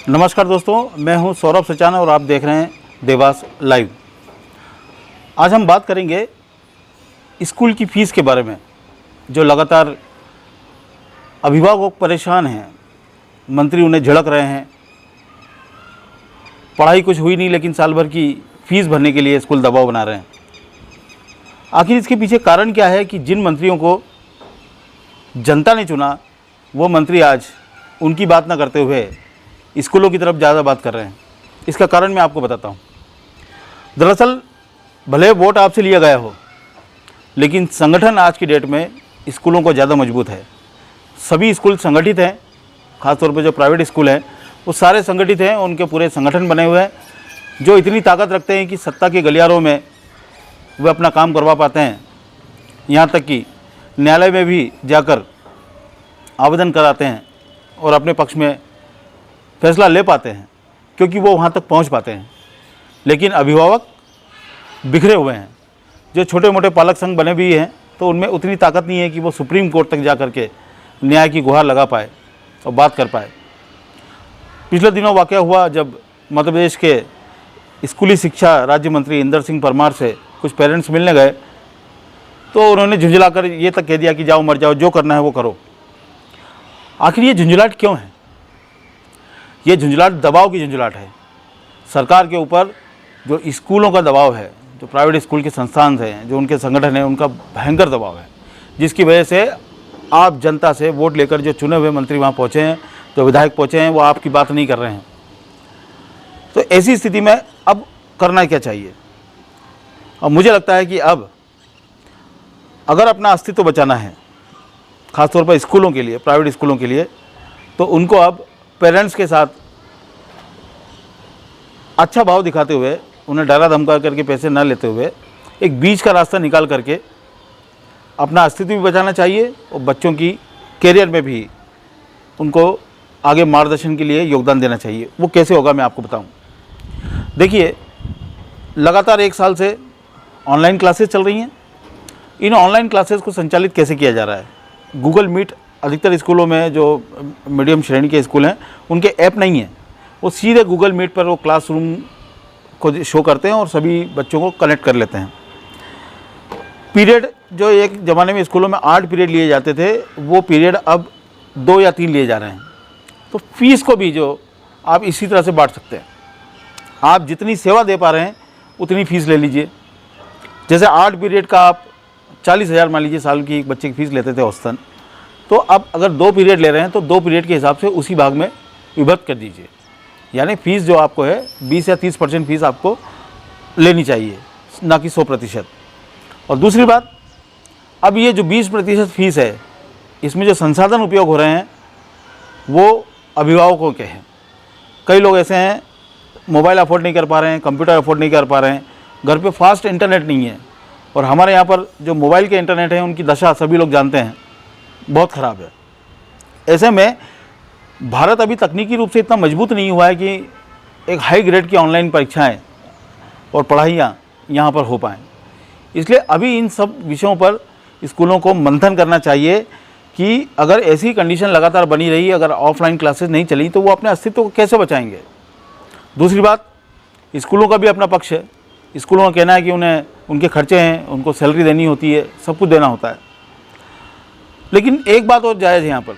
नमस्कार दोस्तों, मैं हूं सौरभ सचाना और आप देख रहे हैं देवास लाइव। आज हम बात करेंगे स्कूल की फ़ीस के बारे में। जो लगातार अभिभावक परेशान हैं, मंत्री उन्हें झिड़क रहे हैं, पढ़ाई कुछ हुई नहीं लेकिन साल भर की फ़ीस भरने के लिए स्कूल दबाव बना रहे हैं। आखिर इसके पीछे कारण क्या है कि जिन मंत्रियों को जनता ने चुना वो मंत्री आज उनकी बात ना करते हुए स्कूलों की तरफ ज़्यादा बात कर रहे हैं। इसका कारण मैं आपको बताता हूँ। दरअसल भले वोट आपसे लिया गया हो, लेकिन संगठन आज की डेट में स्कूलों को ज़्यादा मजबूत है। सभी स्कूल संगठित हैं, ख़ासतौर पर जो प्राइवेट स्कूल हैं वो सारे संगठित हैं। उनके पूरे संगठन बने हुए हैं जो इतनी ताकत रखते हैं कि सत्ता के गलियारों में वे अपना काम करवा पाते हैं। यहाँ तक कि न्यायालय में भी जाकर आवेदन कराते हैं और अपने पक्ष में फैसला ले पाते हैं, क्योंकि वो वहाँ तक पहुँच पाते हैं। लेकिन अभिभावक बिखरे हुए हैं। जो छोटे मोटे पालक संघ बने भी हैं तो उनमें उतनी ताकत नहीं है कि वो सुप्रीम कोर्ट तक जा कर के न्याय की गुहार लगा पाए और बात कर पाए। पिछले दिनों वाक़या हुआ जब मध्य प्रदेश के स्कूली शिक्षा राज्य मंत्री इंदर सिंह परमार से कुछ पेरेंट्स मिलने गए तो उन्होंने झुंझलाकर ये तक कह दिया कि जाओ मर जाओ, जो करना है वो करो। आखिर ये झुंझलाहट क्यों है? ये झुंझलाहट दबाव की झुंझलाहट है। सरकार के ऊपर जो स्कूलों का दबाव है, जो प्राइवेट स्कूल के संस्थान हैं, जो उनके संगठन हैं, उनका भयंकर दबाव है, जिसकी वजह से आप जनता से वोट लेकर जो चुने हुए मंत्री वहाँ पहुँचे हैं, जो विधायक पहुँचे हैं, वो आपकी बात नहीं कर रहे हैं। तो ऐसी स्थिति में अब करना क्या चाहिए? अब मुझे लगता है कि अब अगर अपना अस्तित्व बचाना है, ख़ासतौर पर स्कूलों के लिए, प्राइवेट स्कूलों के लिए, तो उनको अब पेरेंट्स के साथ अच्छा भाव दिखाते हुए, उन्हें डरा धमका करके पैसे न लेते हुए, एक बीच का रास्ता निकाल करके अपना अस्तित्व भी बचाना चाहिए और बच्चों की कैरियर में भी उनको आगे मार्गदर्शन के लिए योगदान देना चाहिए। वो कैसे होगा मैं आपको बताऊं। देखिए, लगातार 1 साल से ऑनलाइन क्लासेस चल रही हैं। इन ऑनलाइन क्लासेस को संचालित कैसे किया जा रहा है? गूगल मीट अधिकतर स्कूलों में, जो मीडियम श्रेणी के स्कूल हैं, उनके ऐप नहीं है। वो सीधे गूगल मीट पर वो क्लासरूम को शो करते हैं और सभी बच्चों को कनेक्ट कर लेते हैं। पीरियड जो एक ज़माने में स्कूलों में 8 पीरियड लिए जाते थे, वो पीरियड अब 2 या 3 लिए जा रहे हैं। तो फीस को भी जो आप इसी तरह से बांट सकते हैं। आप जितनी सेवा दे पा रहे हैं उतनी फ़ीस ले लीजिए। जैसे 8 पीरियड का आप 40,000 मान लीजिए साल की एक बच्चे की फ़ीस लेते थे औसतन, तो अब अगर 2 पीरियड ले रहे हैं तो 2 पीरियड के हिसाब से उसी भाग में विभक्त कर दीजिए। यानी फ़ीस जो आपको है 20 या 30% फ़ीस आपको लेनी चाहिए, ना कि 100%। और दूसरी बात, अब ये जो 20% फ़ीस है, इसमें जो संसाधन उपयोग हो रहे हैं वो अभिभावकों के हैं। कई लोग ऐसे हैं मोबाइल अफोर्ड नहीं कर पा रहे हैं, कंप्यूटर अफोर्ड नहीं कर पा रहे हैं, घर पे फास्ट इंटरनेट नहीं है। और हमारे यहाँ पर जो मोबाइल के इंटरनेट हैं उनकी दशा सभी लोग जानते हैं, बहुत ख़राब है। ऐसे में भारत अभी तकनीकी रूप से इतना मजबूत नहीं हुआ है कि एक हाई ग्रेड की ऑनलाइन परीक्षाएं और पढ़ाइयाँ यहाँ पर हो पाएँ। इसलिए अभी इन सब विषयों पर स्कूलों को मंथन करना चाहिए कि अगर ऐसी कंडीशन लगातार बनी रही, अगर ऑफलाइन क्लासेस नहीं चली, तो वो अपने अस्तित्व को कैसे बचाएंगे। दूसरी बात, स्कूलों का भी अपना पक्ष है। स्कूलों का कहना है कि उन्हें उनके खर्चे हैं, उनको सैलरी देनी होती है, सब कुछ देना होता है। लेकिन एक बात और जायज़ है यहाँ पर।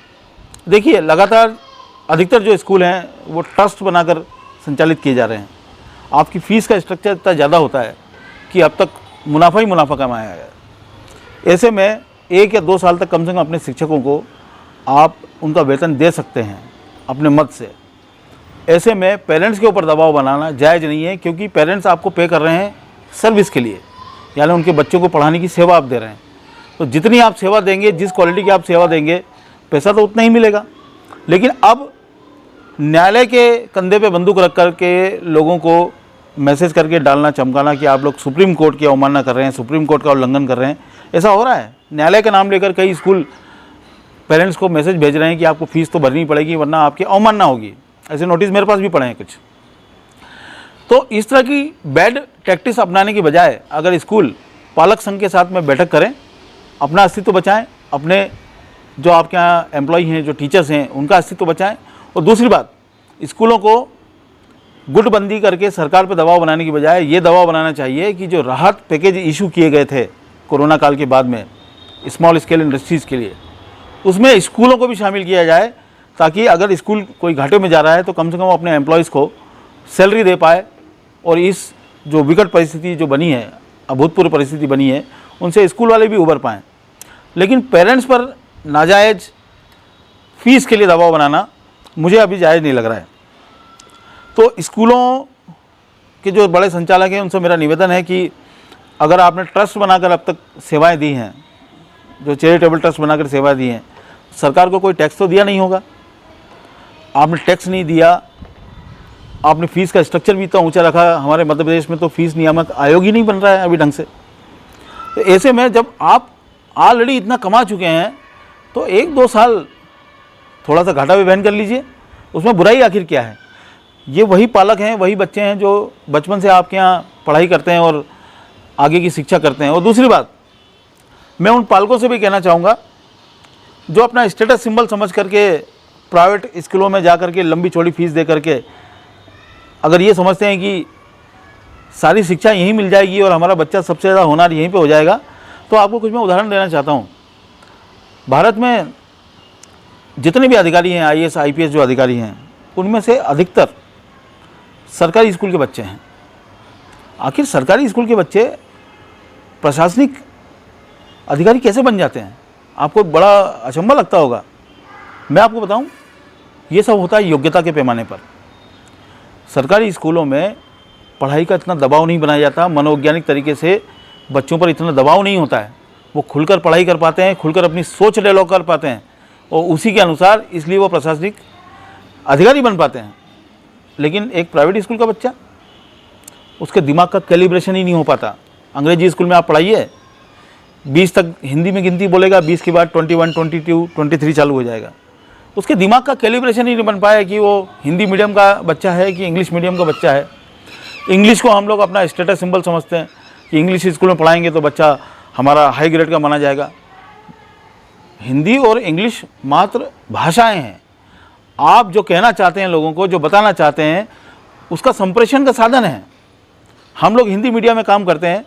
देखिए, लगातार अधिकतर जो स्कूल हैं वो ट्रस्ट बनाकर संचालित किए जा रहे हैं। आपकी फ़ीस का स्ट्रक्चर इतना ज़्यादा होता है कि अब तक मुनाफा ही मुनाफा कमाया है। ऐसे में 1 या 2 साल तक कम से कम अपने शिक्षकों को आप उनका वेतन दे सकते हैं अपने मत से। ऐसे में पेरेंट्स के ऊपर दबाव बनाना जायज़ नहीं है, क्योंकि पेरेंट्स आपको पे कर रहे हैं सर्विस के लिए, यानी उनके बच्चों को पढ़ाने की सेवा आप दे रहे हैं। तो जितनी आप सेवा देंगे, जिस क्वालिटी की आप सेवा देंगे, पैसा तो उतना ही मिलेगा। लेकिन अब न्यायालय के कंधे पे बंदूक रख कर के लोगों को मैसेज करके डालना, चमकाना कि आप लोग सुप्रीम कोर्ट की अवमानना कर रहे हैं, सुप्रीम कोर्ट का उल्लंघन कर रहे हैं, ऐसा हो रहा है। न्यायालय का नाम लेकर कई स्कूल पेरेंट्स को मैसेज भेज रहे हैं कि आपको फ़ीस तो भरनी पड़ेगी वरना आपकी अवमानना होगी। ऐसे नोटिस मेरे पास भी पड़े हैं कुछ। तो इस तरह की बैड टैक्टिक्स अपनाने की बजाय अगर स्कूल पालक संघ के साथ में बैठक करें, अपना अस्तित्व बचाएं, अपने जो आपके यहाँ एम्प्लॉई हैं, जो टीचर्स हैं, उनका अस्तित्व बचाएं। और दूसरी बात, स्कूलों को गुटबंदी करके सरकार पर दबाव बनाने की बजाय ये दबाव बनाना चाहिए कि जो राहत पैकेज इशू किए गए थे कोरोना काल के बाद में स्मॉल स्केल इंडस्ट्रीज़ के लिए, उसमें स्कूलों को भी शामिल किया जाए, ताकि अगर स्कूल कोई घाटे में जा रहा है तो कम से कम अपने एम्प्लॉयज़ को सैलरी दे पाए और इस जो विकट परिस्थिति जो बनी है, अभूतपूर्व परिस्थिति बनी है, उनसे स्कूल वाले भी उबर पाएँ। लेकिन पेरेंट्स पर नाजायज़ फीस के लिए दबाव बनाना मुझे अभी जायज़ नहीं लग रहा है। तो स्कूलों के जो बड़े संचालक हैं उनसे मेरा निवेदन है कि अगर आपने ट्रस्ट बनाकर अब तक सेवाएं दी हैं, जो चैरिटेबल ट्रस्ट बनाकर सेवाएं दी हैं, सरकार को कोई टैक्स तो दिया नहीं होगा। आपने टैक्स नहीं दिया, आपने फ़ीस का स्ट्रक्चर भी इतना ऊंचा रखा। हमारे मध्य प्रदेश में तो फीस नियामक आयोग ही नहीं बन रहा है अभी ढंग से। तो ऐसे में जब आप ऑलरेडी इतना कमा चुके हैं तो 1-2 साल थोड़ा सा घाटा भी वहन कर लीजिए, उसमें बुराई आखिर क्या है। ये वही पालक हैं, वही बच्चे हैं जो बचपन से आपके यहाँ पढ़ाई करते हैं और आगे की शिक्षा करते हैं। और दूसरी बात, मैं उन पालकों से भी कहना चाहूँगा जो अपना स्टेटस सिंबल समझ करके प्राइवेट स्कूलों में जा करके लंबी चौड़ी फीस दे करके अगर ये समझते हैं कि सारी शिक्षा यहीं मिल जाएगी और हमारा बच्चा सबसे ज़्यादा होनहार यहीं पे हो जाएगा, तो आपको कुछ मैं उदाहरण देना चाहता हूँ। भारत में जितने भी अधिकारी हैं, IAS IPS जो अधिकारी हैं, उनमें से अधिकतर सरकारी स्कूल के बच्चे हैं। आखिर सरकारी स्कूल के बच्चे प्रशासनिक अधिकारी कैसे बन जाते हैं? आपको बड़ा अचंभा लगता होगा। मैं आपको बताऊं, ये सब होता है योग्यता के पैमाने पर। सरकारी स्कूलों में पढ़ाई का इतना दबाव नहीं बनाया जाता, मनोवैज्ञानिक तरीके से बच्चों पर इतना दबाव नहीं होता है। वो खुलकर पढ़ाई कर पाते हैं, खुलकर अपनी सोच डेवलप कर पाते हैं और उसी के अनुसार इसलिए वो प्रशासनिक अधिकारी बन पाते हैं। लेकिन एक प्राइवेट स्कूल का बच्चा, उसके दिमाग का कैलिब्रेशन ही नहीं हो पाता। अंग्रेजी स्कूल में आप पढ़ाइए, 20 तक हिंदी में गिनती बोलेगा, 20 के बाद 21, 22, 23 चालू हो जाएगा। उसके दिमाग का कैलिब्रेशन ही नहीं बन पाया कि वो हिंदी मीडियम का बच्चा है कि इंग्लिश मीडियम का बच्चा है। इंग्लिश को हम लोग अपना स्टेटस सिंबल समझते हैं कि इंग्लिश स्कूल में पढ़ाएंगे तो बच्चा हमारा हाई ग्रेड का माना जाएगा। हिंदी और इंग्लिश मात्र भाषाएं हैं। आप जो कहना चाहते हैं लोगों को, जो बताना चाहते हैं, उसका संप्रेषण का साधन है। हम लोग हिंदी मीडिया में काम करते हैं,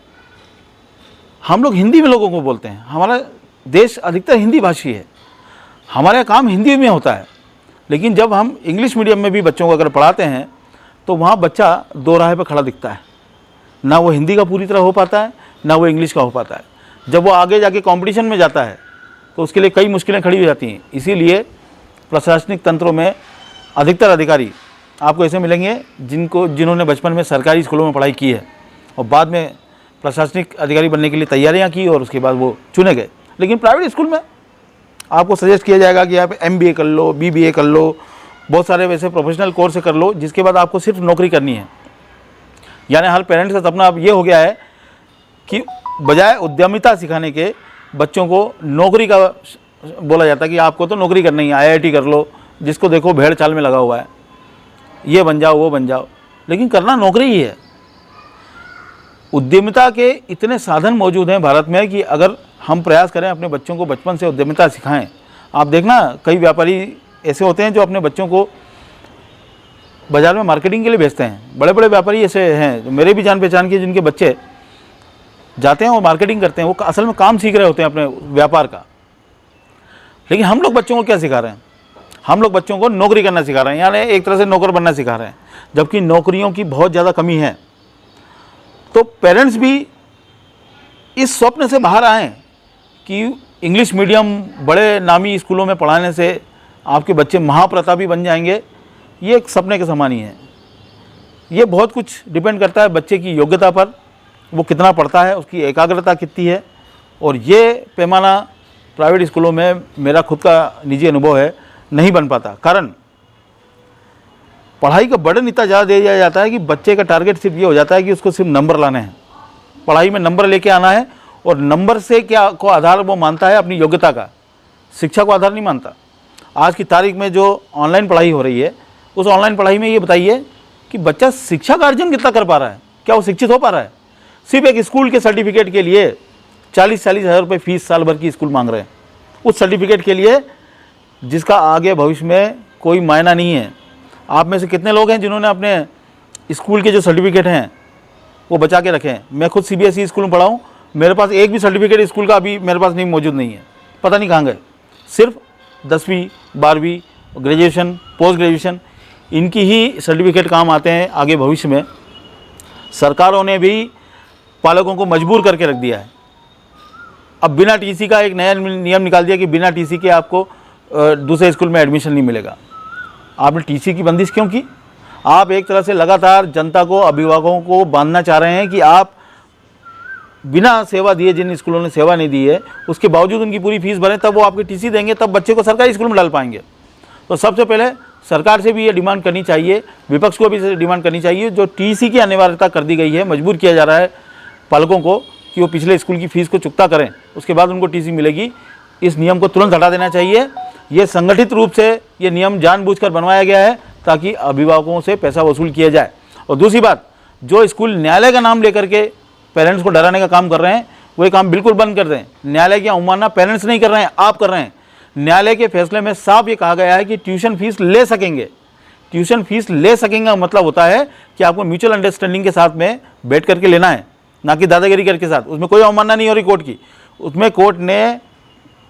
हम लोग हिंदी में लोगों को बोलते हैं। हमारा देश अधिकतर हिंदी भाषी है, हमारा काम हिंदी में होता है। लेकिन जब हम इंग्लिश मीडियम में भी बच्चों को अगर पढ़ाते हैं तो वहाँ बच्चा दो राह पर खड़ा दिखता है। ना वो हिंदी का पूरी तरह हो पाता है, ना वो इंग्लिश का हो पाता है। जब वो आगे जाके कंपटीशन में जाता है तो उसके लिए कई मुश्किलें खड़ी हो जाती हैं। इसीलिए प्रशासनिक तंत्रों में अधिकतर अधिकारी आपको ऐसे मिलेंगे जिन्होंने बचपन में सरकारी स्कूलों में पढ़ाई की है और बाद में प्रशासनिक अधिकारी बनने के लिए तैयारियां की और उसके बाद वो चुने गए। लेकिन प्राइवेट स्कूल में आपको सजेस्ट किया जाएगा कि आप MBA कर लो, BBA कर लो, बहुत सारे वैसे प्रोफेशनल कोर्स कर लो, जिसके बाद आपको सिर्फ नौकरी करनी है। यानी हर पेरेंट्स का सपना अब ये हो गया है कि बजाय उद्यमिता सिखाने के बच्चों को नौकरी का बोला जाता है कि आपको तो नौकरी करनी है, IIT कर लो, जिसको देखो भेड़ चाल में लगा हुआ है, ये बन जाओ वो बन जाओ। लेकिन करना नौकरी ही है। उद्यमिता के इतने साधन मौजूद हैं भारत में कि अगर हम प्रयास करें अपने बच्चों को बचपन से उद्यमिता सिखाएं। आप देखना, कई व्यापारी ऐसे होते हैं जो अपने बच्चों को बाज़ार में मार्केटिंग के लिए भेजते हैं। बड़े बड़े व्यापारी ऐसे हैं जो मेरे भी जान पहचान के, जिनके बच्चे जाते हैं और मार्केटिंग करते हैं। वो असल में काम सीख रहे होते हैं अपने व्यापार का। लेकिन हम लोग बच्चों को क्या सिखा रहे हैं? हम लोग बच्चों को नौकरी करना सिखा रहे हैं, यानी एक तरह से नौकर बनना सिखा रहे हैं, जबकि नौकरियों की बहुत ज़्यादा कमी है। तो पेरेंट्स भी इस स्वप्न से बाहर आएँ कि इंग्लिश मीडियम बड़े नामी स्कूलों में पढ़ाने से आपके बच्चे महाप्रतापी बन जाएंगे। ये एक सपने के समान ही है। ये बहुत कुछ डिपेंड करता है बच्चे की योग्यता पर, वो कितना पढ़ता है, उसकी एकाग्रता कितनी है। और ये पैमाना प्राइवेट स्कूलों में मेरा खुद का निजी अनुभव है, नहीं बन पाता। कारण पढ़ाई का बर्डन इतना ज़्यादा दे दिया जाता है कि बच्चे का टारगेट सिर्फ ये हो जाता है कि उसको सिर्फ नंबर लाने हैं, पढ़ाई में नंबर लेके आना है। और नंबर से क्या को आधार वो मानता है अपनी योग्यता का, शिक्षा को आधार नहीं मानता। आज की तारीख में जो ऑनलाइन पढ़ाई हो रही है, उस ऑनलाइन पढ़ाई में ये बताइए कि बच्चा शिक्षा का अर्जन कितना कर पा रहा है, क्या वो शिक्षित हो पा रहा है? सिर्फ एक स्कूल के सर्टिफिकेट के लिए 40-40 हज़ार रुपये फीस साल भर की स्कूल मांग रहे हैं, उस सर्टिफिकेट के लिए जिसका आगे भविष्य में कोई मायना नहीं है। आप में से कितने लोग हैं जिन्होंने अपने स्कूल के जो सर्टिफिकेट हैं वो बचा के रखे हैं? मैं खुद CBSE स्कूल में पढ़ा हूँ, मेरे पास एक भी सर्टिफिकेट स्कूल का अभी मेरे पास नहीं मौजूद नहीं है, पता नहीं कहाँ गए। सिर्फ 10वीं 12वीं ग्रेजुएशन पोस्ट ग्रेजुएशन इनकी ही सर्टिफिकेट काम आते हैं आगे भविष्य में। सरकारों ने भी पालकों को मजबूर करके रख दिया है। अब बिना TC का एक नया नियम निकाल दिया कि बिना TC के आपको दूसरे स्कूल में एडमिशन नहीं मिलेगा। आपने TC की बंदिश क्यों की? आप एक तरह से लगातार जनता को, अभिभावकों को बांधना चाह रहे हैं कि आप बिना सेवा दिए, जिन स्कूलों ने सेवा नहीं दी है उसके बावजूद उनकी पूरी फीस भरें, तब वो आपकी TC देंगे, तब बच्चे को सरकारी स्कूल में डाल पाएंगे। तो सबसे पहले सरकार से भी ये डिमांड करनी चाहिए, विपक्ष को भी डिमांड करनी चाहिए, जो TC की अनिवार्यता कर दी गई है, मजबूर किया जा रहा है पालकों को कि वो पिछले स्कूल की फ़ीस को चुकता करें, उसके बाद उनको TC मिलेगी। इस नियम को तुरंत हटा देना चाहिए। ये संगठित रूप से ये नियम जानबूझकर बनवाया गया है ताकि अभिभावकों से पैसा वसूल किया जाए। और दूसरी बात, जो स्कूल न्यायालय का नाम लेकर के पेरेंट्स को डराने का काम कर रहे हैं, वो ये काम बिल्कुल बंद कर दें। न्यायालय की अवमानना पेरेंट्स नहीं कर रहे हैं, आप कर रहे हैं। न्यायालय के फैसले में साफ ये कहा गया है कि ट्यूशन फीस ले सकेंगे। ट्यूशन फीस ले सकेंगे का मतलब होता है कि आपको म्यूचुअल अंडरस्टैंडिंग के साथ में बैठ करके लेना है, ना कि दादागिरी करके साथ। उसमें कोई अवमानना नहीं हो रही कोर्ट की। उसमें कोर्ट ने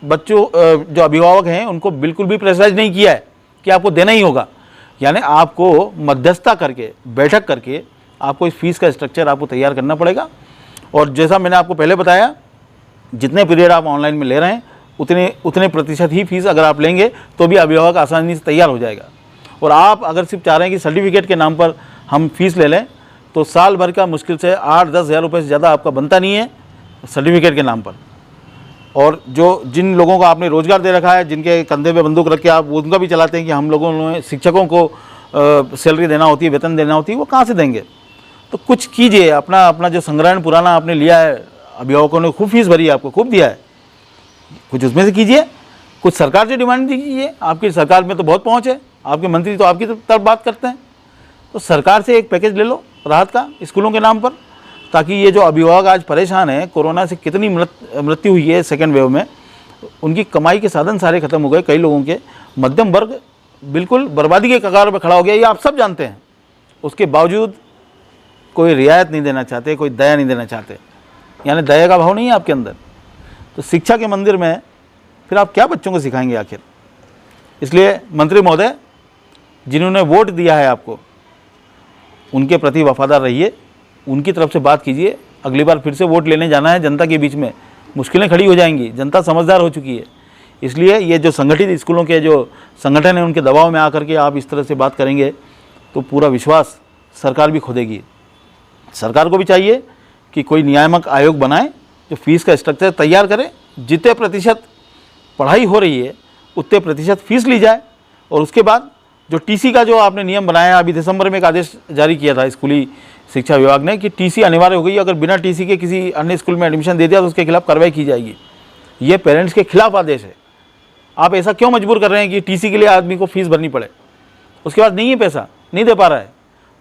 बच्चों जो अभिभावक हैं उनको बिल्कुल भी प्रेशराइज नहीं किया है कि आपको देना ही होगा। यानी आपको मध्यस्थता करके, बैठक करके आपको इस फीस का स्ट्रक्चर आपको तैयार करना पड़ेगा। और जैसा मैंने आपको पहले बताया, जितने पीरियड आप ऑनलाइन में ले रहे हैं उतने प्रतिशत ही फीस अगर आप लेंगे तो भी अभिभावक आसानी से तैयार हो जाएगा। और आप अगर सिर्फ चाह रहे हैं कि सर्टिफिकेट के नाम पर हम फीस ले लें तो साल भर का मुश्किल से 8-10 हज़ार रुपये से ज़्यादा आपका बनता नहीं है सर्टिफिकेट के नाम पर। और जिन लोगों को आपने रोज़गार दे रखा है, जिनके कंधे पे बंदूक रख के आप उनका भी चलाते हैं कि हम लोगों ने शिक्षकों को सैलरी देना होती है, वेतन देना होती है, वो कहाँ से देंगे? तो कुछ कीजिए। अपना जो संग्रहण पुराना आपने लिया है, अभिभावकों ने खूब फीस भरी है, आपको खूब दिया है, कुछ उसमें से कीजिए। कुछ सरकार से डिमांड कीजिए। आपकी सरकार में तो बहुत पहुँच है, आपके मंत्री तो आपकी तरफ बात करते हैं। तो सरकार से एक पैकेज ले लो राहत का स्कूलों के नाम पर, ताकि ये जो अभिभावक आज परेशान हैं, कोरोना से कितनी मृत्यु हुई है सेकेंड वेव में, उनकी कमाई के साधन सारे खत्म हो गए। कई लोगों के मध्यम वर्ग बिल्कुल बर्बादी के कगार पर खड़ा हो गया, ये आप सब जानते हैं। उसके बावजूद कोई रियायत नहीं देना चाहते, कोई दया नहीं देना चाहते, यानी दया का भाव नहीं है आपके अंदर। तो शिक्षा के मंदिर में फिर आप क्या बच्चों को सिखाएंगे आखिर? इसलिए मंत्री महोदय, जिन्होंने वोट दिया है आपको, उनके प्रति वफादार रहिए, उनकी तरफ से बात कीजिए। अगली बार फिर से वोट लेने जाना है, जनता के बीच में मुश्किलें खड़ी हो जाएंगी। जनता समझदार हो चुकी है। इसलिए ये जो संगठित स्कूलों के जो संगठन है, उनके दबाव में आकर के आप इस तरह से बात करेंगे तो पूरा विश्वास सरकार भी खो देगी। सरकार को भी चाहिए कि कोई नियामक आयोग बनाए जो फीस का स्ट्रक्चर तैयार करे। जितने प्रतिशत पढ़ाई हो रही है उतने प्रतिशत फीस ली जाए। और उसके बाद जो TC का जो आपने नियम बनाया, अभी दिसंबर में एक आदेश जारी किया था स्कूली शिक्षा विभाग ने कि TC अनिवार्य हो गई। अगर बिना TC के किसी अन्य स्कूल में एडमिशन दे दिया तो उसके खिलाफ कार्रवाई की जाएगी। ये पेरेंट्स के खिलाफ आदेश है। आप ऐसा क्यों मजबूर कर रहे हैं कि TC के लिए आदमी को फीस भरनी पड़े? उसके बाद नहीं है, पैसा नहीं दे पा रहा है।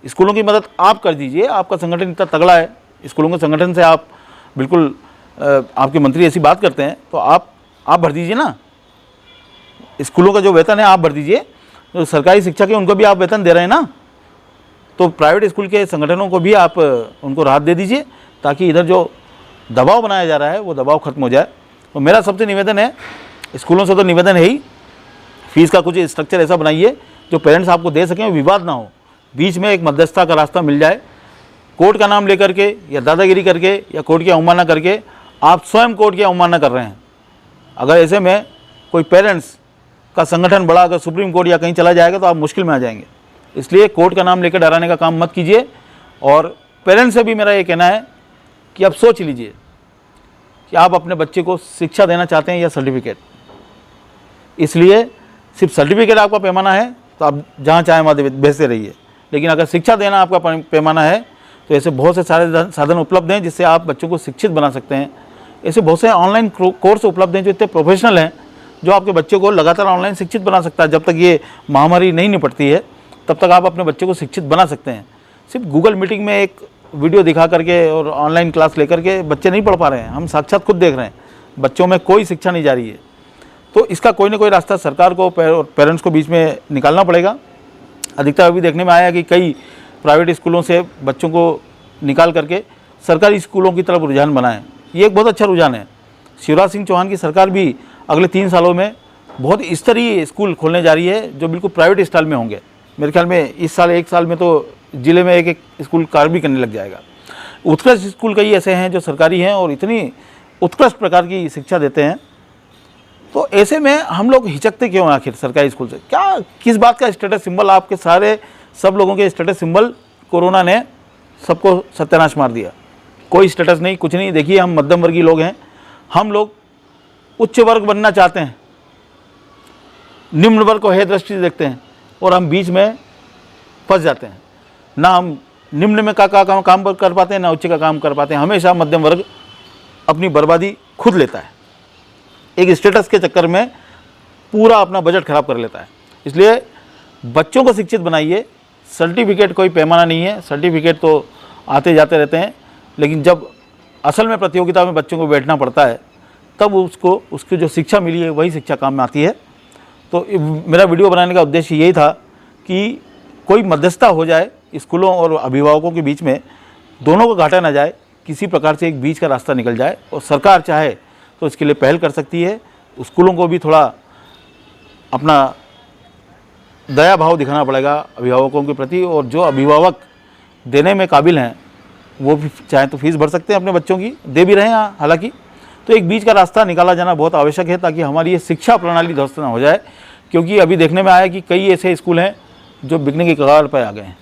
स्कूलों की मदद आप कर दीजिए। आपका संगठन इतना तगड़ा है, स्कूलों के संगठन से आप बिल्कुल, आपके मंत्री ऐसी बात करते हैं तो आप भर दीजिए ना। स्कूलों का जो वेतन है आप भर दीजिए। तो सरकारी शिक्षा के उनको भी आप वेतन दे रहे हैं ना, तो प्राइवेट स्कूल के संगठनों को भी आप उनको राहत दे दीजिए, ताकि इधर जो दबाव बनाया जा रहा है वो दबाव खत्म हो जाए। तो मेरा सबसे निवेदन है, स्कूलों से तो निवेदन है ही, फीस का कुछ स्ट्रक्चर ऐसा बनाइए जो पेरेंट्स आपको दे सकें, विवाद ना हो, बीच में एक मध्यस्थता का रास्ता मिल जाए। कोर्ट का नाम लेकर के या दादागिरी करके या कोर्ट की अवमानना करके आप स्वयं कोर्ट की अवमानना कर रहे हैं। अगर ऐसे में कोई पेरेंट्स का संगठन बड़ा अगर सुप्रीम कोर्ट या कहीं चला जाएगा तो आप मुश्किल में आ जाएंगे। इसलिए कोर्ट का नाम लेकर डराने का काम मत कीजिए। और पेरेंट्स से भी मेरा ये कहना है कि आप सोच लीजिए कि आप अपने बच्चे को शिक्षा देना चाहते हैं या सर्टिफिकेट। इसलिए सिर्फ सर्टिफिकेट आपका पैमाना है तो आप जहाँ चाहें वहाँ भेजते रहिए, लेकिन अगर शिक्षा देना आपका पैमाना है तो ऐसे बहुत से सारे साधन उपलब्ध हैं जिससे आप बच्चों को शिक्षित बना सकते हैं। ऐसे बहुत से ऑनलाइन कोर्स उपलब्ध हैं जो इतने प्रोफेशनल हैं, जो आपके बच्चे को लगातार ऑनलाइन शिक्षित बना सकता है। जब तक ये महामारी नहीं निपटती है तब तक आप अपने बच्चे को शिक्षित बना सकते हैं। सिर्फ गूगल मीटिंग में एक वीडियो दिखा करके और ऑनलाइन क्लास लेकर के बच्चे नहीं पढ़ पा रहे हैं। हम साक्षात खुद देख रहे हैं, बच्चों में कोई शिक्षा नहीं जा रही है। तो इसका कोई ना कोई रास्ता सरकार को, पेरेंट्स को बीच में निकालना पड़ेगा। अधिकतर अभी देखने में आया कि कई प्राइवेट स्कूलों से बच्चों को निकाल करके सरकारी स्कूलों की तरफ रुझान बनाएं। ये एक बहुत अच्छा रुझान है। शिवराज सिंह चौहान की सरकार भी अगले 3 सालों में बहुत स्तरीय स्कूल खोलने जा रही है जो बिल्कुल प्राइवेट स्टाइल में होंगे। मेरे ख्याल में इस साल 1 साल में तो ज़िले में एक स्कूल कार्य भी करने लग जाएगा। उत्कृष्ट स्कूल कई ऐसे हैं जो सरकारी हैं और इतनी उत्कृष्ट प्रकार की शिक्षा देते हैं। तो ऐसे में हम लोग हिचकते क्यों हैं आखिर सरकारी स्कूल से? क्या किस बात का स्टेटस सिंबल, आपके सारे सब लोगों के स्टेटस सिंबल कोरोना ने सबको सत्यानाश मार दिया। कोई स्टेटस नहीं, कुछ नहीं। देखिए, हम मध्यम वर्गीय लोग हैं, हम लोग उच्च वर्ग बनना चाहते हैं, निम्न वर्ग को हे दृष्टि देखते हैं और हम बीच में फंस जाते हैं। ना हम निम्न में का काम कर पाते हैं, ना उच्च का काम कर पाते हैं। हमेशा मध्यम वर्ग अपनी बर्बादी खुद लेता है, एक स्टेटस के चक्कर में पूरा अपना बजट खराब कर लेता है। इसलिए बच्चों को शिक्षित बनाइए। सर्टिफिकेट कोई पैमाना नहीं है, सर्टिफिकेट तो आते जाते रहते हैं, लेकिन जब असल में प्रतियोगिता में बच्चों को बैठना पड़ता है तब उसकी जो शिक्षा मिली है वही शिक्षा काम में आती है। तो मेरा वीडियो बनाने का उद्देश्य यही था कि कोई मध्यस्थता हो जाए स्कूलों और अभिभावकों के बीच में, दोनों को घाटा ना जाए, किसी प्रकार से एक बीच का रास्ता निकल जाए। और सरकार चाहे तो इसके लिए पहल कर सकती है। स्कूलों को भी थोड़ा अपना दया भाव दिखाना पड़ेगा अभिभावकों के प्रति, और जो अभिभावक देने में काबिल हैं वो भी चाहे तो फीस भर सकते हैं अपने बच्चों की, दे भी रहे हैं हालांकि। तो एक बीच का रास्ता निकाला जाना बहुत आवश्यक है ताकि हमारी ये शिक्षा प्रणाली ध्वस्त ना हो जाए। क्योंकि अभी देखने में आया कि कई ऐसे स्कूल हैं जो बिकने की कगार पर आ गए हैं,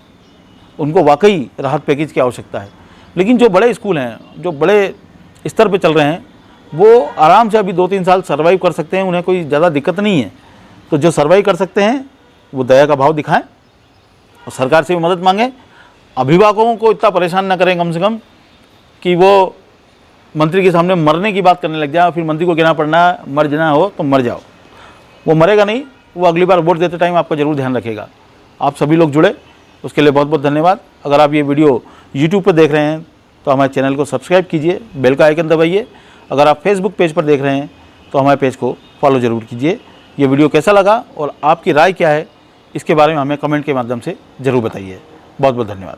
उनको वाकई राहत पैकेज की आवश्यकता है। लेकिन जो बड़े स्कूल हैं, जो बड़े स्तर पर चल रहे हैं, वो आराम से अभी 2-3 साल सर्वाइव कर सकते हैं, उन्हें कोई ज़्यादा दिक्कत नहीं है। तो जो सर्वाइव कर सकते हैं वो दया का भाव दिखाएं और सरकार से भी मदद मांगें। अभिभावकों को इतना परेशान ना करें कम से कम कि वो मंत्री के सामने मरने की बात करने लग जाए, फिर मंत्री को कहना पड़ना मर जाना हो तो मर जाओ। वो मरेगा नहीं, वो अगली बार वोट देते टाइम आपका ज़रूर ध्यान रखेगा। आप सभी लोग जुड़े, उसके लिए बहुत बहुत धन्यवाद। अगर आप ये वीडियो यूट्यूब पर देख रहे हैं तो हमारे चैनल को सब्सक्राइब कीजिए, बेल का आइकन दबाइए। अगर आप फेसबुक पेज पर देख रहे हैं तो हमारे पेज को फॉलो ज़रूर कीजिए। ये वीडियो कैसा लगा और आपकी राय क्या है, इसके बारे में हमें कमेंट के माध्यम से ज़रूर बताइए। बहुत बहुत धन्यवाद।